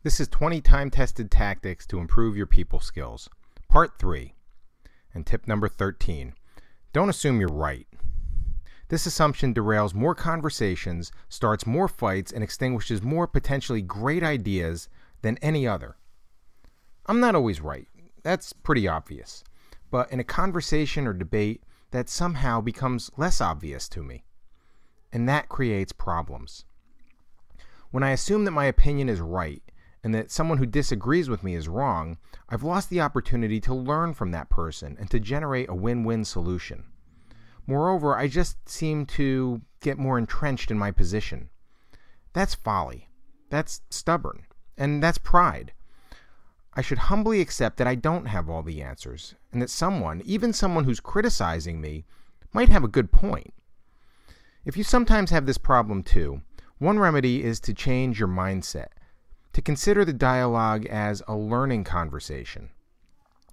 This is 20 time-tested tactics to improve your people skills. Part 3. And tip number 13. Don't assume you're right. This assumption derails more conversations, starts more fights, and extinguishes more potentially great ideas than any other. I'm not always right. That's pretty obvious. But in a conversation or debate, that somehow becomes less obvious to me. And that creates problems. When I assume that my opinion is right and that someone who disagrees with me is wrong, I've lost the opportunity to learn from that person and to generate a win-win solution. Moreover, I just seem to get more entrenched in my position. That's folly. That's stubborn. And that's pride. I should humbly accept that I don't have all the answers, and that someone, even someone who's criticizing me, might have a good point. If you sometimes have this problem too, one remedy is to change your mindset, to consider the dialogue as a learning conversation.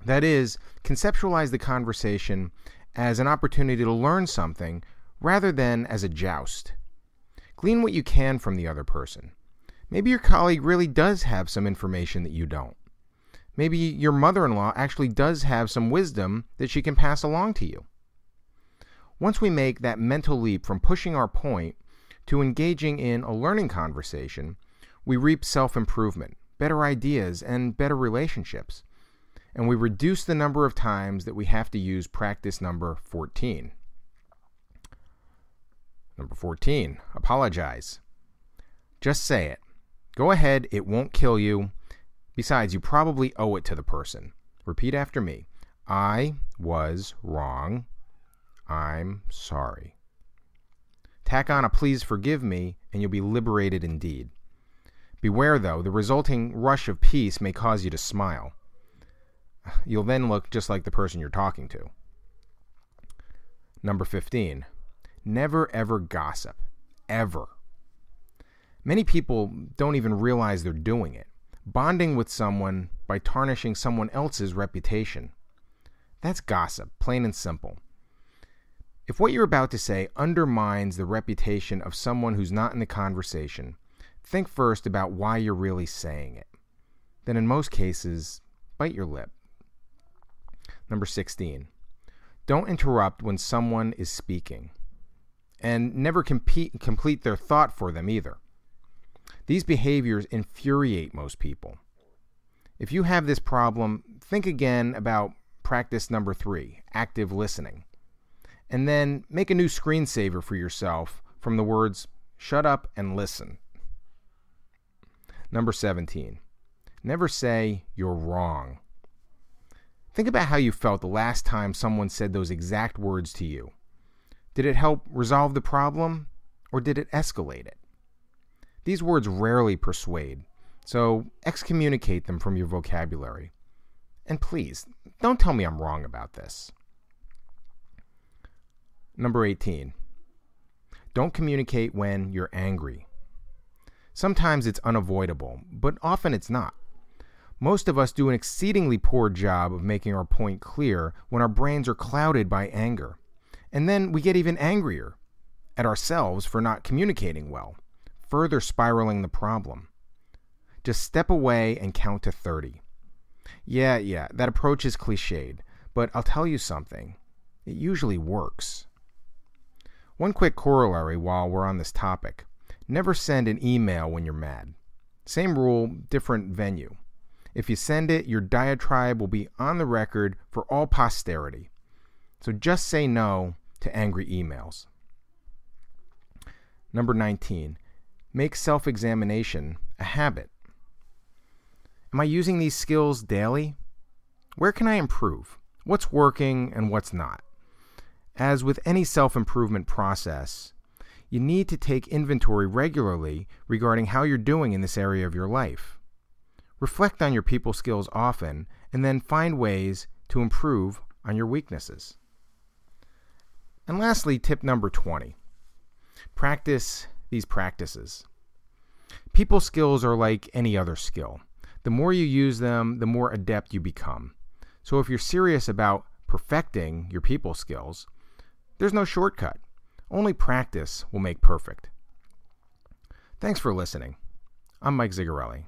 That is, conceptualize the conversation as an opportunity to learn something rather than as a joust. Glean what you can from the other person. Maybe your colleague really does have some information that you don't. Maybe your mother-in-law actually does have some wisdom that she can pass along to you. Once we make that mental leap from pushing our point to engaging in a learning conversation, we reap self-improvement, better ideas, and better relationships. And we reduce the number of times that we have to use practice number 14. Number 14, apologize. Just say it. Go ahead, it won't kill you. Besides, you probably owe it to the person. Repeat after me. I was wrong. I'm sorry. Tack on a please forgive me, and you'll be liberated indeed. Beware, though, the resulting rush of peace may cause you to smile. You'll then look just like the person you're talking to. Number 15. Never ever gossip. Ever. Many people don't even realize they're doing it, bonding with someone by tarnishing someone else's reputation. That's gossip, plain and simple. If what you're about to say undermines the reputation of someone who's not in the conversation, think first about why you're really saying it. Then in most cases, bite your lip. Number 16. Don't interrupt when someone is speaking. And never complete their thought for them either. These behaviors infuriate most people. If you have this problem, think again about practice number 3, active listening. And then make a new screensaver for yourself from the words, shut up and listen. Number 17. Never say you're wrong. Think about how you felt the last time someone said those exact words to you. Did it help resolve the problem, or did it escalate it? These words rarely persuade, so excommunicate them from your vocabulary. And please, don't tell me I'm wrong about this. Number 18. Don't communicate when you're angry. Sometimes it's unavoidable, but often it's not. Most of us do an exceedingly poor job of making our point clear when our brains are clouded by anger. And then we get even angrier at ourselves for not communicating well, further spiraling the problem. Just step away and count to 30. Yeah, that approach is cliched, but I'll tell you something. It usually works. One quick corollary while we're on this topic. Never send an email when you're mad. Same rule, different venue. If you send it, your diatribe will be on the record for all posterity. So just say no to angry emails. Number 19. Make self-examination a habit. Am I using these skills daily? Where can I improve? What's working and what's not? As with any self-improvement process, you need to take inventory regularly regarding how you're doing in this area of your life. Reflect on your people skills often, and then find ways to improve on your weaknesses. And lastly, tip number 20. Practice these practices. People skills are like any other skill. The more you use them, the more adept you become. So if you're serious about perfecting your people skills, there's no shortcut. Only practice will make perfect. Thanks for listening. I'm Mike Zigarelli.